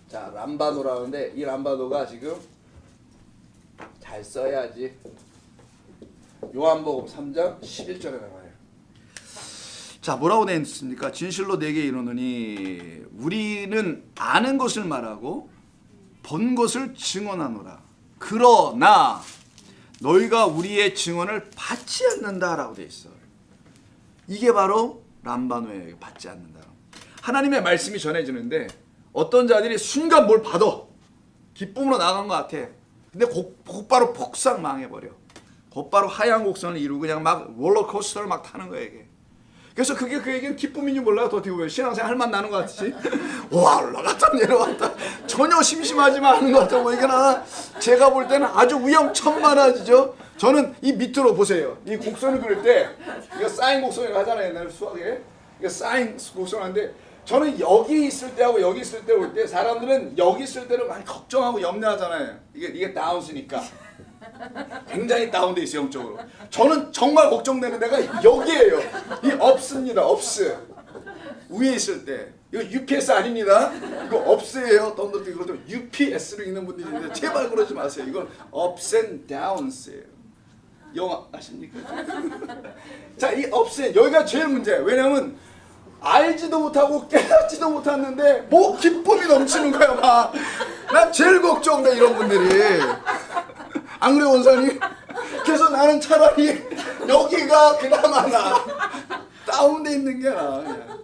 자, 람바노라는데 이 람바노가 지금 잘 써야지. 요한복음 3장 11절에 나와요. 자, 뭐라고 되어 있습니까? 진실로 내게 이르노니 우리는 아는 것을 말하고 본 것을 증언하노라. 그러나 너희가 우리의 증언을 받지 않는다라고 되어 있어. 이게 바로 람바노예요. 받지 않는다. 하나님의 말씀이 전해지는데 어떤 자들이 순간 뭘 받아. 기쁨으로 나간 것 같아. 근데 곧바로 폭삭 망해버려. 곧바로 하얀 곡선을 이루고 그냥 막 롤러코스터를 막 타는 거야 이게. 그래서 그게 그에게는 기쁨인지 몰라요. 어떻게 보면 신앙생활 할만 나는 것 같지. 와, 올라갔다 내려왔다. 전혀 심심하지만 않은 것 같아 보이거나 제가 볼 때는 아주 위험천만하죠. 저는 이 밑으로 보세요. 이 곡선을 그릴 때 이거 사인 곡선이라고 하잖아요. 옛날 수학에. 이거 사인 곡선인데 저는 여기 있을 때하고 여기 있을 때 올 때 사람들은 여기 있을 때를 많이 걱정하고 염려하잖아요. 이게 다운스니까. 굉장히 다운돼 있어요, 영적으로. 저는 정말 걱정되는 데가 여기에요. 이 업스입니다. 업스. 위에 있을 때. 이거 UPS 아닙니다. 이거 업스예요. 덤더티 그러죠. UPS로 읽는 분들이 있는데 제발 그러지 마세요. 이건 ups and downs예요. 영어 아십니까? 자, 이 ups 여기가 제일 문제예요. 왜냐면 알지도 못하고 깨닫지도 못했는데 뭐 기쁨이 넘치는 거야 막. 난 제일 걱정돼 이런 분들이. 안 그래 원사님? 그래서 나는 차라리 여기가 그나마 나 다운돼 있는 게 나아. 그냥.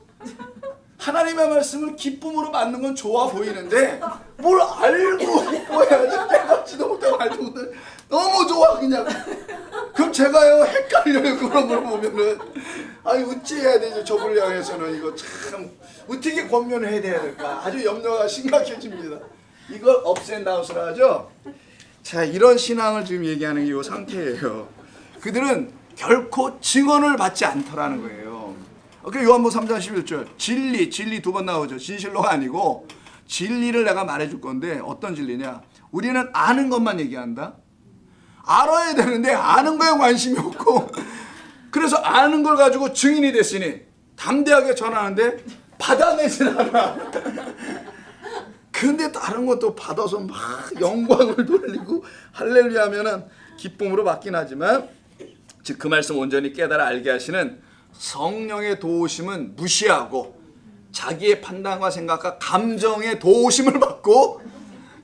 하나님의 말씀을 기쁨으로 받는 건 좋아 보이는데 뭘 알고 기뻐해야지. 깨닫지도 못하고 알지도 못하고 너무 좋아 그냥. 그럼 제가요 헷갈려요. 그런 걸 보면은 아니 어찌 해야 되지. 저분을 향해서는 이거 참 어떻게 권면을 해야 될까. 아주 염려가 심각해집니다. 이걸 업앤다운스라 하죠. 자, 이런 신앙을 지금 얘기하는 게 이 상태예요. 그들은 결코 증언을 받지 않더라는 거예요. 그래서 요한복음 3장 11절 진리 두 번 나오죠. 진실로가 아니고 진리를 내가 말해줄 건데 어떤 진리냐. 우리는 아는 것만 얘기한다. 알아야 되는데 아는 거에 관심이 없고 그래서 아는 걸 가지고 증인이 됐으니 담대하게 전하는데 받아내진 않아. 근데 다른 것도 받아서 막 영광을 돌리고 할렐루야 하면은 기쁨으로 받긴 하지만 즉 그 말씀 온전히 깨달아 알게 하시는 성령의 도우심은 무시하고 자기의 판단과 생각과 감정의 도우심을 받고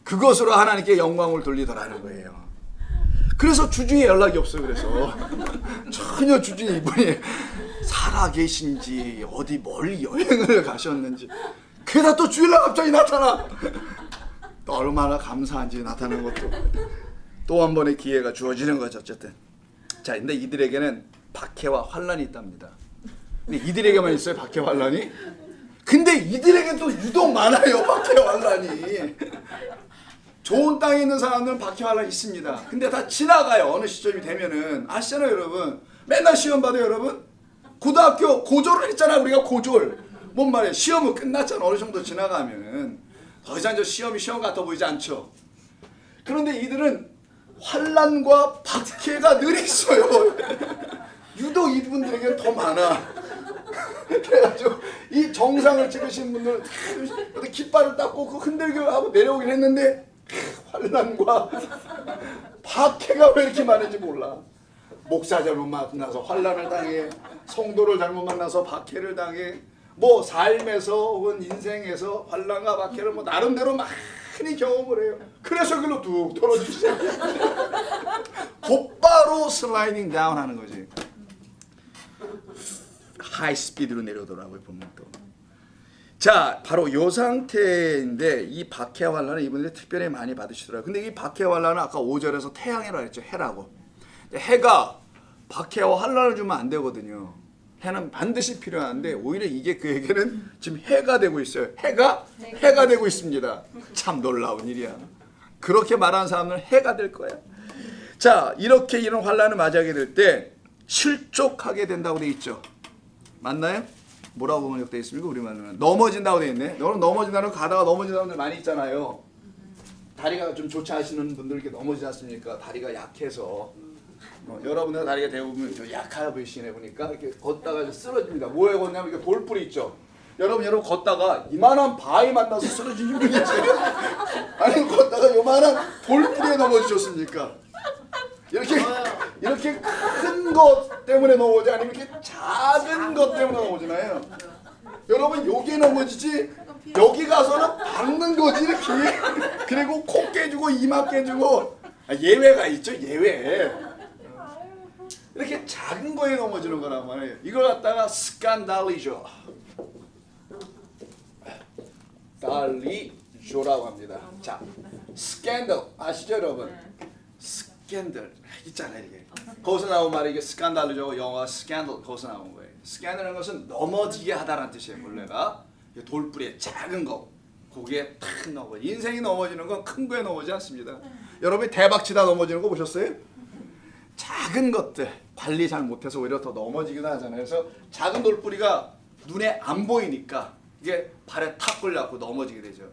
그것으로 하나님께 영광을 돌리더라는 거예요. 그래서 주중에 연락이 없어요. 그래서 전혀 주중에 이분이 살아 계신지 어디 멀리 여행을 가셨는지 그러다 또 주일날 갑자기 나타나. 또 얼마나 감사한지 나타나는 것도 또 한 번의 기회가 주어지는 거죠. 어쨌든 자, 근데 이들에게는 박해와 환란이 있답니다. 근데 이들에게만 있어요 박해와 환란이? 근데 이들에게도 유독 많아요 박해와 환란이. 좋은 땅에 있는 사람들은 박해와 환란이 있습니다. 근데 다 지나가요. 어느 시점이 되면은. 아시잖아요 여러분. 맨날 시험 받아요 여러분. 고등학교 고졸을 했잖아요 우리가. 고졸 뭔 말이에요. 시험은 끝났잖아. 어느 정도 지나가면은 더 이상 저 시험이 시험 같아 보이지 않죠. 그런데 이들은 환란과 박해가 늘 있어요. 유독 이분들에게는 더 많아. 그래가지고 이 정상을 찍으신 분들은 깃발을 닦고 그 흔들기를 하고 내려오긴 했는데 환란과 박해가 왜 이렇게 많은지 몰라. 목사 잘못 만나서 환란을 당해. 성도를 잘못 만나서 박해를 당해. 뭐 삶에서 혹은 인생에서 환란과 박해를 뭐 나름대로 많이 경험을 해요. 그래서 그걸로 뚝 떨어지지. 곧바로 슬라이딩 다운 하는 거지. 하이 스피드로 내려오더라고요 보면 또. 자, 바로 요 상태인데 이 박해와 환란을 이분들이 특별히 많이 받으시더라고요. 근데 이 박해와 환란은 아까 5절에서 태양이라고 했죠. 해라고. 해가 박해와 환란을 주면 안 되거든요. 해는 반드시 필요한데 오히려 이게 그에게는 지금 해가 되고 있어요. 해가 되고 있습니다. 참 놀라운 일이야. 그렇게 말하는 사람은 해가 될 거야. 자, 이렇게 이런 환란을 맞이하게 될 때 실족하게 된다고 돼 있죠. 맞나요? 뭐라고 번역되어 있습니까? 우리말로는 넘어진다고 돼 있네. 너는 넘어진다는 가다가 넘어진다는 분들 많이 있잖아요. 다리가 좀 좋지 않으시는 분들 이렇게 넘어지지 않습니까? 다리가 약해서. 여러분들 다리가 대부분 좀 약해 보이시네 보니까 이렇게 걷다가 쓰러집니다. 뭐에 걷냐면 이게 돌뿔이 있죠. 여러분 걷다가 이만한 바위 만나서 쓰러지신 분이 있어요? 아니면 걷다가 요만한 돌뿌리에 넘어지셨습니까? 이렇게 큰 것 때문에 넘어오지 아니면 이렇게 작은 것 때문에 넘어지나요? 여러분 여기 넘어지지 여기 가서는 박는 거지 이렇게. 그리고 코 깨지고 이마 깨지고 예외가 있죠, 예외. 이렇게 작은 거에 넘어지는 거란 말이에요. 이걸 갖다가 스칸달리조, 달리조라고 합니다. 자, 스캔들 아시죠, 여러분? 스캔들 있잖아요, 이게. 거기서 나온 말이 이게 스칸달리조, 영어 스캔들 거기서 나온 거예요. 스캔들이라는 것은 넘어지게 하다라는 뜻이에요. 본래가 돌뿌리에 작은 거, 거기에 탁 넘어. 인생이 넘어지는 건 큰 거에 넘어지지 않습니다. 여러분이 대박치다 넘어지는 거 보셨어요? 작은 것들 관리 잘 못해서 오히려 더 넘어지기도 하잖아요. 그래서 작은 돌뿌리가 눈에 안 보이니까 이게 발에 탁 걸려갖고 넘어지게 되죠.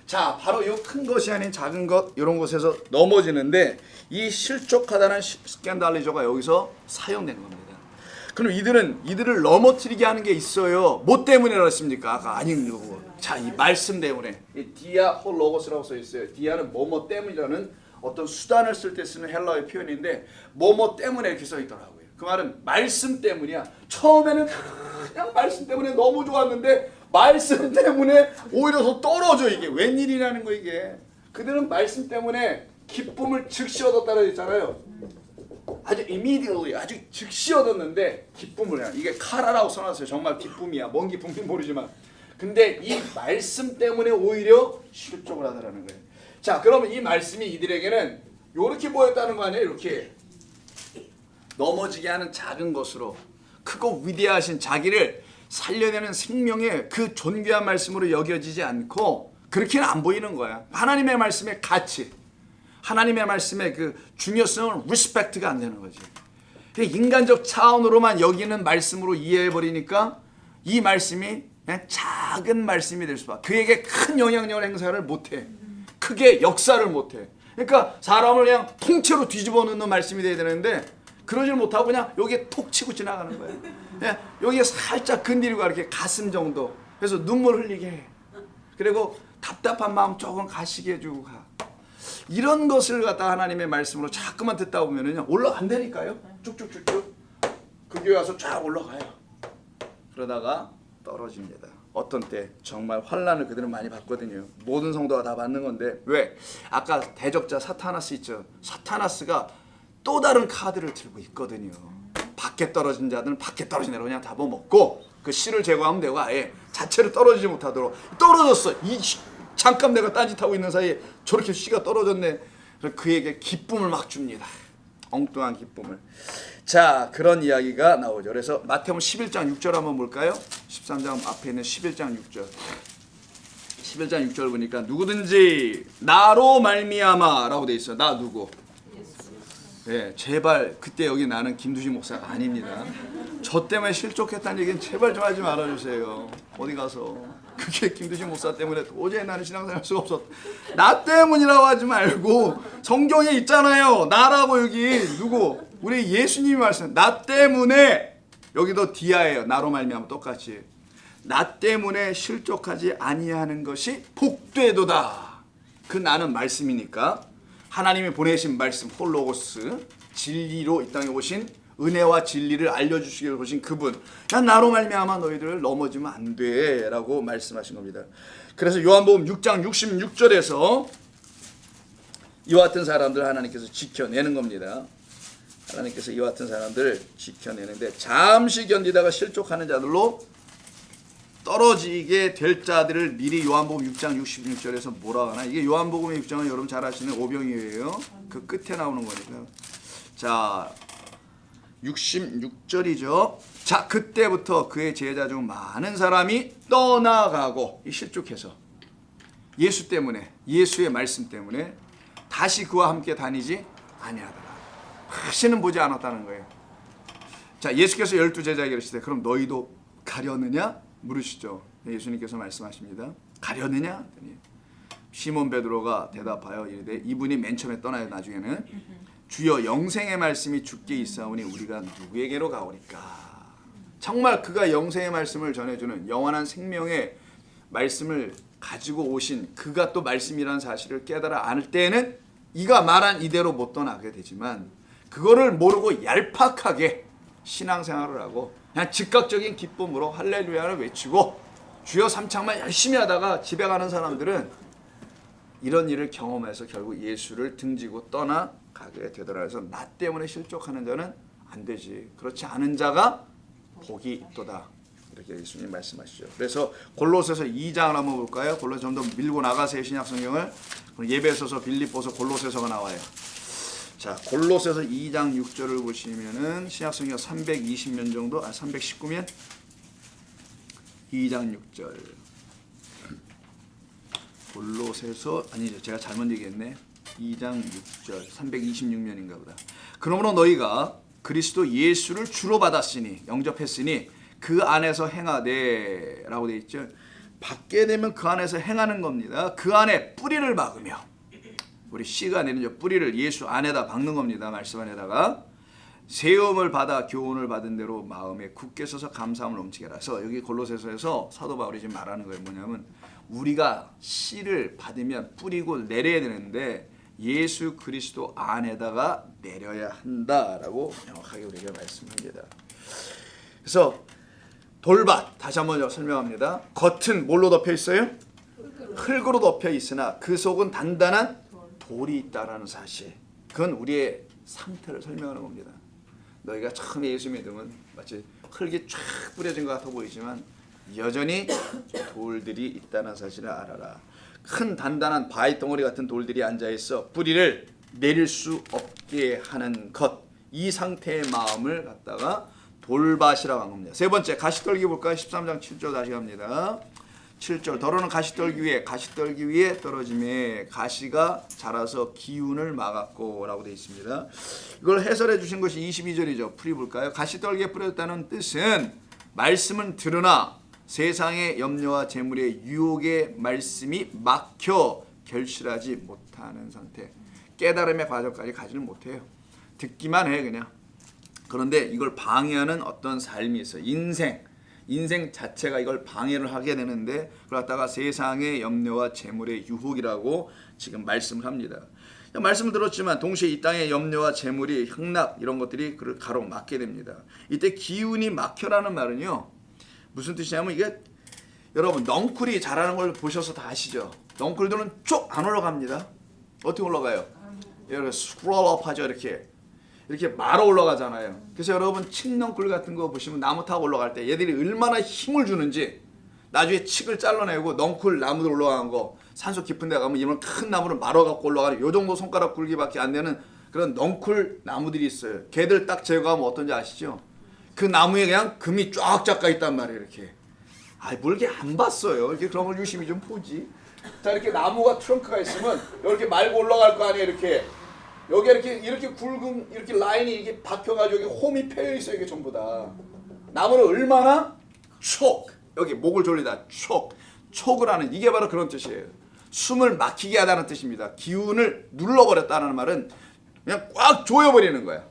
자, 바로 이 큰 것이 아닌 작은 것 이런 곳에서 넘어지는데 이 실족하다는 스캔달리조가 여기서 사용되는 겁니다. 그럼 이들을 넘어뜨리게 하는 게 있어요. 뭐 때문에 그렇습니까? 아까 아닌 거고. 자, 이 말씀 때문에. 이 디아 홀로고스라고 써 있어요. 디아는 뭐뭐 때문이라는 어떤 수단을 쓸 때 쓰는 헬라어의 표현인데 뭐뭐 때문에 이렇게 써 있더라고요. 그 말은 말씀 때문이야. 처음에는 그냥 말씀 때문에 너무 좋았는데 말씀 때문에 오히려 더 떨어져. 이게 웬일이라는 거 이게. 그들은 말씀 때문에 기쁨을 즉시 얻었다고 했잖아요. 아주 immediately, 아주 즉시 얻었는데 기쁨을. 이게 카라라고 써놨어요. 정말 기쁨이야. 뭔 기쁨인지 모르지만. 근데 이 말씀 때문에 오히려 실족을 하더라는 거예요. 자, 그러면 이 말씀이 이들에게는 이렇게 보였다는 거 아니에요? 이렇게 넘어지게 하는 작은 것으로 크고 위대하신 자기를 살려내는 생명의 그 존귀한 말씀으로 여겨지지 않고 그렇게는 안 보이는 거야. 하나님의 말씀의 가치, 하나님의 말씀의 그 중요성은 리스펙트가 안 되는 거지. 인간적 차원으로만 여기는 말씀으로 이해해버리니까 이 말씀이 그냥 작은 말씀이 될 수밖에. 그에게 큰 영향력을 행사를 못해. 크게 역사를 못해. 그러니까 사람을 그냥 통째로 뒤집어 놓는 말씀이 돼야 되는데 그러질 못하고 그냥 여기에 톡 치고 지나가는 거예요. 그냥 여기에 살짝 건드리고 이렇게 가슴 정도. 그래서 눈물 흘리게 해. 그리고 답답한 마음 조금 가시게 해주고 가. 이런 것을 갖다 하나님의 말씀으로 자꾸만 듣다 보면은요 올라간다니까요. 쭉쭉쭉쭉 그 교회 와서 쫙 올라가요. 그러다가 떨어집니다. 어떤 때 정말 환난을 그들은 많이 받거든요. 모든 성도가 다 받는 건데 왜? 아까 대적자 사타나스 있죠. 사타나스가 또 다른 카드를 들고 있거든요. 밖에 떨어진 자들은 밖에 떨어진 대로 그냥 잡아먹고 그 씨를 제거하면 되고 아예 자체로 떨어지지 못하도록. 떨어졌어. 잠깐 내가 딴짓하고 있는 사이에 저렇게 씨가 떨어졌네. 그래서 그에게 기쁨을 막 줍니다. 엉뚱한 기쁨을. 자, 그런 이야기가 나오죠. 그래서 마태복음 11장 6절 한번 볼까요? 13장 앞에 있는 11장 6절. 11장 6절 보니까 누구든지 나로 말미암아라고 돼 있어요. 나 누구? 네, 제발 그때 여기 나는 김두신 목사가 아닙니다. 저 때문에 실족했다는 얘기는 제발 좀 하지 말아주세요. 어디 가서 그게 김두신 목사 때문에 도저히 나는 신앙생활 할 수가 없었다. 나 때문이라고 하지 말고 성경에 있잖아요. 나라고 여기 누구? 우리 예수님이 말씀. 나 때문에 여기도 디아예요. 나로 말미암아 똑같이. 나 때문에 실족하지 아니하는 것이 복되도다. 그 나는 말씀이니까 하나님이 보내신 말씀 홀로고스 진리로 이 땅에 오신 은혜와 진리를 알려주시기를 오신 그분. 야, 나로 말미암아 너희들 넘어지면 안 돼 라고 말씀하신 겁니다. 그래서 요한복음 6장 66절에서 이와 같은 사람들 하나님께서 지켜내는 겁니다. 하나님께서 이와 같은 사람들을 지켜내는데 잠시 견디다가 실족하는 자들로 떨어지게 될 자들을 미리 요한복음 6장 66절에서 뭐라 하나. 이게 요한복음의 6장은 여러분 잘 아시는 오병이어예요. 그 끝에 나오는 거니까요. 자, 66절이죠. 자, 그때부터 그의 제자 중 많은 사람이 떠나가고 실족해서 예수 때문에, 예수의 말씀 때문에 다시 그와 함께 다니지 아니하더라. 다시는 보지 않았다는 거예요. 자, 예수께서 12제자에게 이르시되 그럼 너희도 가려느냐 물으시죠. 예수님께서 말씀하십니다. 가려느냐? 시몬 베드로가 대답하여 이르되 이분이 맨 처음에 떠나요. 나중에는 주여 영생의 말씀이 주께 있사오니 우리가 누구에게로 가오리까? 정말 그가 영생의 말씀을 전해주는 영원한 생명의 말씀을 가지고 오신 그가 또 말씀이라는 사실을 깨달아 안을 때에는 이가 말한 이대로 못 떠나게 되지만 그거를 모르고 얄팍하게 신앙생활을 하고 그냥 즉각적인 기쁨으로 할렐루야를 외치고 주여 삼창만 열심히 하다가 집에 가는 사람들은 이런 일을 경험해서 결국 예수를 등지고 떠나가게 되더라. 그래서 나 때문에 실족하는 자는 안 되지. 그렇지 않은 자가 복이 있도다. 이렇게 예수님 말씀하시죠. 그래서 골로새서 2장을 한번 볼까요? 골로새 좀 더 밀고 나가세요. 신약 성경을. 예배소서, 빌립보서, 골로새서가 나와요. 자, 골로새서 2장 6절을 보시면은 신약 성경 320면 정도, 319면 2장 6절. 골로새서 아니죠. 제가 잘못 얘기했네. 2장 6절. 326면인가 보다. 그러므로 너희가 그리스도 예수를 주로 받았으니 영접했으니 그 안에서 행하되 라고 되어 있죠. 받게 되면 그 안에서 행하는 겁니다. 그 안에 뿌리를 박으며 우리 C가 내는 뿌리를 예수 안에다 박는 겁니다. 말씀 안에다가 세움을 받아 교훈을 받은 대로 마음에 굳게 서서 감사함을 넘치게 하라. 그래서 여기 골로새서에서 사도 바울이 지금 말하는 거예요. 뭐냐면 우리가 씨를 받으면 뿌리고 내려야 되는데 예수 그리스도 안에다가 내려야 한다라고 명확하게 우리에게 말씀합니다. 그래서 돌밭 다시 한번 설명합니다. 겉은 뭘로 덮여 있어요? 흙으로 덮여 있으나 그 속은 단단한 돌이 있다라는 사실. 그건 우리의 상태를 설명하는 겁니다. 너희가 처음에 예수 믿으면 마치 흙이 쫙 뿌려진 것 같아 보이지만 여전히 돌들이 있다는 사실을 알아라. 큰 단단한 바위 덩어리 같은 돌들이 앉아있어 뿌리를 내릴 수 없게 하는 것. 이 상태의 마음을 갖다가 돌밭이라고 한 겁니다. 세 번째 가시떨기 볼까요? 13장 7절 다시 갑니다. 7절 더러는 가시떨기 위에 떨어짐에 가시가 자라서 기운을 막았고 라고 되어 있습니다. 이걸 해설해 주신 것이 22절이죠. 풀이 볼까요? 가시떨기에 뿌렸다는 뜻은 말씀은 들으나 세상의 염려와 재물의 유혹의 말씀이 막혀 결실하지 못하는 상태. 깨달음의 과정까지 가지는 못해요. 듣기만 해 그냥. 그런데 이걸 방해하는 어떤 삶이 있어요. 인생 자체가 이걸 방해를 하게 되는데 그걸 갖다가 세상의 염려와 재물의 유혹이라고 지금 말씀을 합니다. 말씀을 들었지만 동시에 이 땅의 염려와 재물이 향락 이런 것들이 그를 가로막게 됩니다. 이때 기운이 막혀라는 말은요. 무슨 뜻이냐면 이게 여러분 넝쿨이 자라는 걸 보셔서 다 아시죠? 넝쿨들은 쭉 안 올라갑니다. 어떻게 올라가요? 이렇게 스크롤업 하죠. 이렇게 말아 올라가잖아요. 그래서 여러분 칡넝쿨 같은 거 보시면 나무 타고 올라갈 때 얘들이 얼마나 힘을 주는지 나중에 칡을 잘라내고 넝쿨 나무들 올라가는 거 산속 깊은 데 가면 이런 큰 나무를 말아갖고 올라가는 요 정도 손가락 굵기밖에 안 되는 그런 넝쿨 나무들이 있어요. 걔들 딱 제거하면 어떤지 아시죠? 그 나무에 그냥 금이 쫙 잡가 있단 말이에요. 이렇게. 뭘 이렇게 안 봤어요. 이렇게 그런 걸 유심히 좀 보지. 자 이렇게 나무가 트렁크가 있으면 이렇게 말고 올라갈 거 아니에요. 이렇게. 여기 이렇게 굵은 이렇게 라인이 이렇게 박혀가지고 여기 홈이 패여 있어요. 이게 전부 다. 나무를 얼마나 여기 목을 졸리다 촉을 하는 이게 바로 그런 뜻이에요. 숨을 막히게 하다는 뜻입니다. 기운을 눌러버렸다는 말은 그냥 꽉 조여버리는 거야.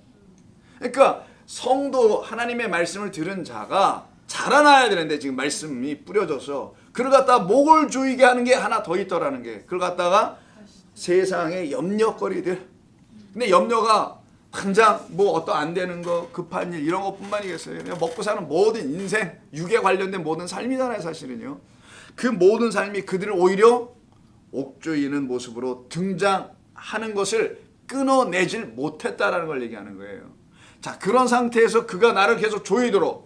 그러니까 성도 하나님의 말씀을 들은 자가 자라나야 되는데 지금 말씀이 뿌려져서 그걸 갖다가 목을 조이게 하는 게 하나 더 있더라는 게 그걸 갖다가 세상의 염려거리들. 근데 염려가 당장 어떤 안 되는 거 급한 일 이런 것뿐만이겠어요. 그냥 먹고 사는 모든 인생 육에 관련된 모든 삶이잖아요. 사실은요. 그 모든 삶이 그들을 오히려 옥조이는 모습으로 등장하는 것을 끊어내질 못했다라는 걸 얘기하는 거예요. 자 그런 상태에서 그가 나를 계속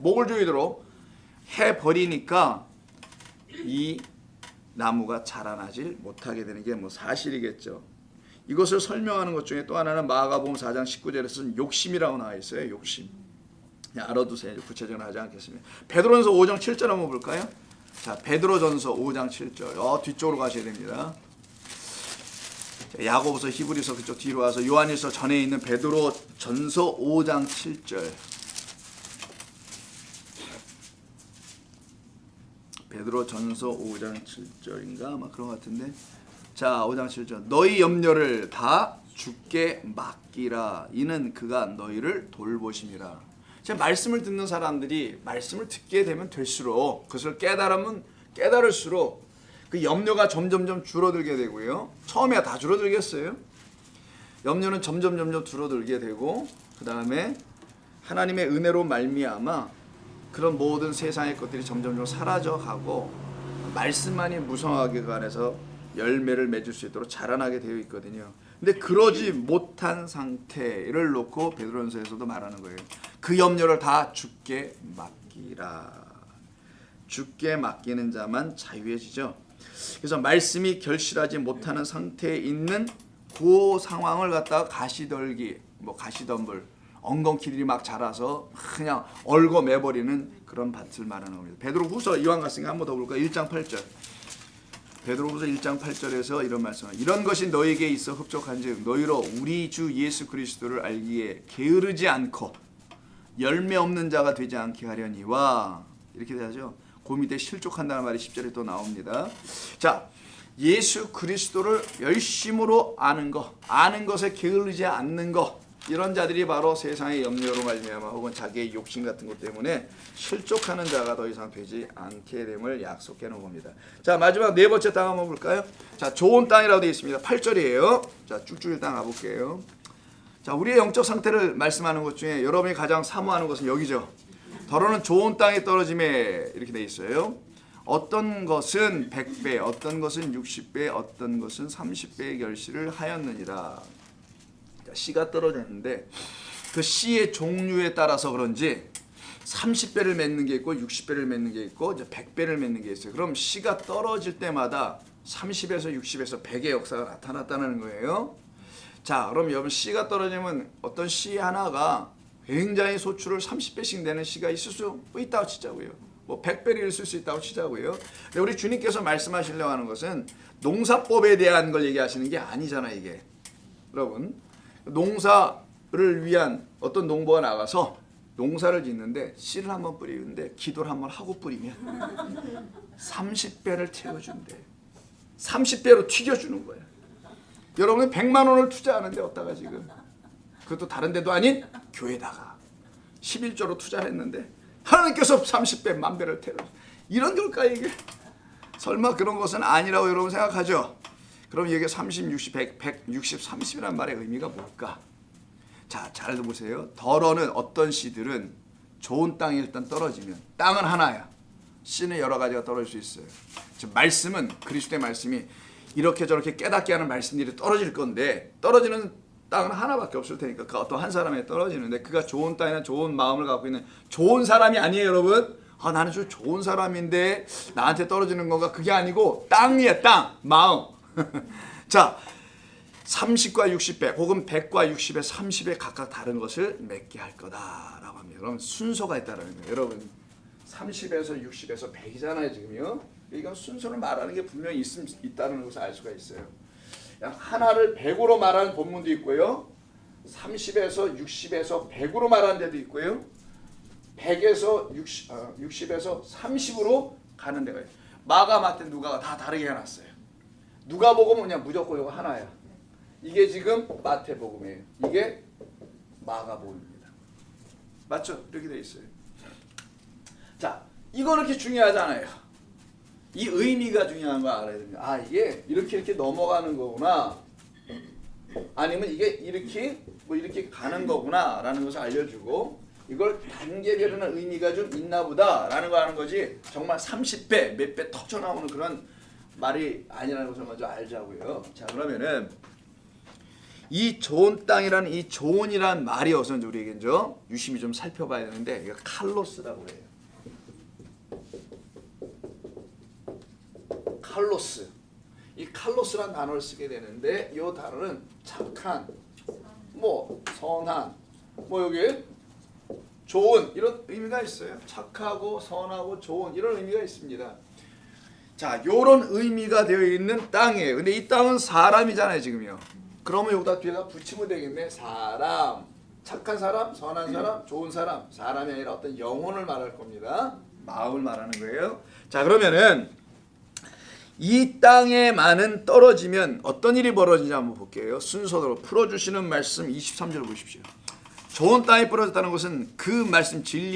목을 조이도록 해버리니까 이 나무가 자라나질 못하게 되는 게 사실이겠죠. 이것을 설명하는 것 중에 또 하나는 마가복음 4장 19절에서는 욕심이라고 나와 있어요. 욕심. 그냥 알아두세요. 구체적으로 하지 않겠습니다. 베드로전서 5장 7절 한번 볼까요? 자, 베드로전서 5장 7절. 뒤쪽으로 가셔야 됩니다. 자, 야고보서, 히브리서 그쪽 뒤로 와서 요한일서 전에 있는 베드로전서 5장 7절. 베드로전서 5장 7절인가 아마 그런 것 같은데. 자 5장 7절 너희 염려를 다 주께 맡기라 이는 그가 너희를 돌보심이라. 제 말씀을 듣는 사람들이 말씀을 듣게 되면 될수록 그것을 깨달으면 깨달을수록 그 염려가 점점점 줄어들게 되고요. 처음에 다 줄어들겠어요. 염려는 점점 줄어들게 되고 그 다음에 하나님의 은혜로 말미암아 그런 모든 세상의 것들이 점점 사라져가고 말씀만이 무성하게 관해서 열매를 맺을 수 있도록 자라나게 되어 있거든요. 근데 그러지 못한 상태를 놓고 베드로전서에서도 말하는 거예요. 그 염려를 다 주께 맡기라. 주께 맡기는 자만 자유해지죠. 그래서 말씀이 결실하지 못하는 상태에 있는 그 상황을 갖다가 가시덜기, 가시덤불, 엉겅퀴들이 막 자라서 그냥 얽어매버리는 그런 밭을 말하는 겁니다. 베드로후서 이왕 갔으니까 한번 더 볼까요? 1장 8절. 베드로후서 1장 8절에서 이런 말씀을 이런 것이 너에게 있어 흡족한즉 너희로 우리 주 예수 그리스도를 알기에 게으르지 않고 열매 없는 자가 되지 않게 하려니와 이렇게 되죠. 그 밑에 실족한다는 말이 10절에 또 나옵니다. 자, 예수 그리스도를 열심으로 아는 것, 아는 것에 게으르지 않는 것, 이런 자들이 바로 세상의 염려로 말미암아 혹은 자기의 욕심 같은 것 때문에 실족하는 자가 더 이상 되지 않게 됨을 약속해 놓은 겁니다. 자, 마지막 네 번째 땅 한번 볼까요? 자, 좋은 땅이라고 되어 있습니다. 8절이에요. 자, 쭉쭉 일단 가볼게요. 자, 우리의 영적 상태를 말씀하는 것 중에 여러분이 가장 사모하는 것은 여기죠. 더러는 좋은 땅에 떨어짐에 이렇게 되어 있어요. 어떤 것은 100배, 어떤 것은 60배, 어떤 것은 30배의 결실을 하였느니라. 씨가 떨어졌는데 그 씨의 종류에 따라서 그런지 30배를 맺는 게 있고 60배를 맺는 게 있고 이제 100배를 맺는 게 있어요. 그럼 씨가 떨어질 때마다 30에서 60에서 100의 역사가 나타났다는 거예요. 자, 그럼 여러분 씨가 떨어지면 어떤 씨 하나가 굉장히 소출을 30배씩 내는 씨가 있을 수 있다고 치자고요. 100배를 있을 수 있다고 치자고요. 근데 우리 주님께서 말씀하시려고 하는 것은 농사법에 대한 걸 얘기하시는 게 아니잖아요, 이게. 여러분, 농사를 위한 어떤 농부가 나가서 농사를 짓는데 씨를 한번 뿌리는데 기도를 한번 하고 뿌리면 30배를 채워준대. 30배로 튀겨주는 거야. 여러분은 100만 원을 투자하는데 어디다가 지금 그것도 다른 데도 아닌 교회다가 11조로 투자를 했는데 하나님께서 30배, 만배를 태워. 이런 걸까 이게? 설마 그런 것은 아니라고 여러분 생각하죠? 그럼 여기 30, 60, 100, 60, 30이라는 말의 의미가 뭘까? 자, 잘 보세요. 덜어는 어떤 씨들은 좋은 땅에 일단 떨어지면 땅은 하나야. 씨는 여러 가지가 떨어질 수 있어요. 지금 말씀은 그리스도의 말씀이 이렇게 저렇게 깨닫게 하는 말씀들이 떨어질 건데 떨어지는 땅은 하나밖에 없을 테니까 그 어떤 한 사람에 떨어지는데 그가 좋은 땅이나 좋은 마음을 갖고 있는 좋은 사람이 아니에요, 여러분. 나는 좀 좋은 사람인데 나한테 떨어지는 건가? 그게 아니고 땅이야, 땅, 마음. 자, 30과 60배 혹은 100과 60에 30에 각각 다른 것을 맺게 할 거다라고 합니다. 그럼 순서가 있다는 거예요. 여러분 30에서 60에서 100이잖아요 지금요. 이건 순서를 말하는 게 분명히 있다는 것을 알 수가 있어요. 하나를 100으로 말하는 본문도 있고요. 30에서 60에서 100으로 말하는 데도 있고요. 100에서 60에서 30으로 가는 데가 있어요. 마가, 마태, 누가가 다 다르게 해놨어요. 누가복음은 그냥 무조건 이거 하나야. 이게 지금 마태복음이에요. 이게 마가복음입니다. 맞죠? 이렇게 돼 있어요. 자, 이거 그렇게 중요하잖아요. 이 의미가 중요한 거 알아야 됩니다. 이게 이렇게 넘어가는 거구나. 아니면 이게 이렇게 가는 거구나라는 것을 알려주고 이걸 단계별로는 의미가 좀 있나 보다라는 거 하는 거지. 정말 30배, 몇 배 터져 나오는 그런 말이 아니라는 것을 먼저 알자고요. 자, 그러면은 이 좋은 땅이라는 이 좋은이라는 말이 어선지 우리에게 유심히 좀 살펴봐야 되는데 이거 칼로스라고 해요. 칼로스. 이 칼로스란 단어를 쓰게 되는데 이 단어는 착한, 선한, 여기 좋은 이런 의미가 있어요. 착하고 선하고 좋은 이런 의미가 있습니다. 자, 요런 의미가 되어 있는 땅이에요. 근데 이 땅은 사람이잖아요, 지금요. 그러면 여기다 뒤에다 붙이면 되겠네. 사람, 착한 사람, 선한 사람, 좋은 사람. 사람이 아니라 어떤 영혼을 말할 겁니다. 마음을 말하는 거예요. 자, 그러면은 이 땅에만은 떨어지면 어떤 일이 벌어지는지 한번 볼게요. 순서대로 풀어주시는 말씀 23절 보십시오. 좋은 땅이 부러졌다는 것은 그 말씀 진리